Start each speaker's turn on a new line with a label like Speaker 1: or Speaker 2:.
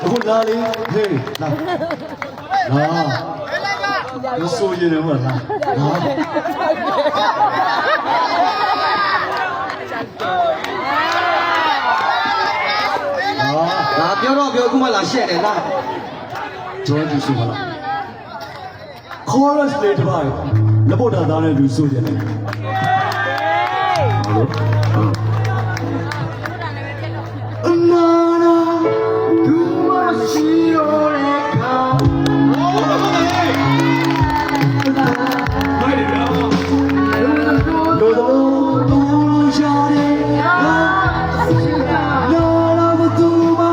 Speaker 1: အခုလာလေဟေးလာဒီဆိုရင်တော့လာလာပြောတော့ပြောခုမှလာရှက်တယ်လားကျွန်တော်ကြည့်ရှိပါလားခေါ်ရစတဲ့တပါးလက်ပေါ်တာသားနဲ့လူဆိုတယ်ဟုတ်လို့အနာနာသူမရှိတော့တဲ့ခါမိုက်တယ်ဗျာတို့တို့ရှာတယ်လာမသူမ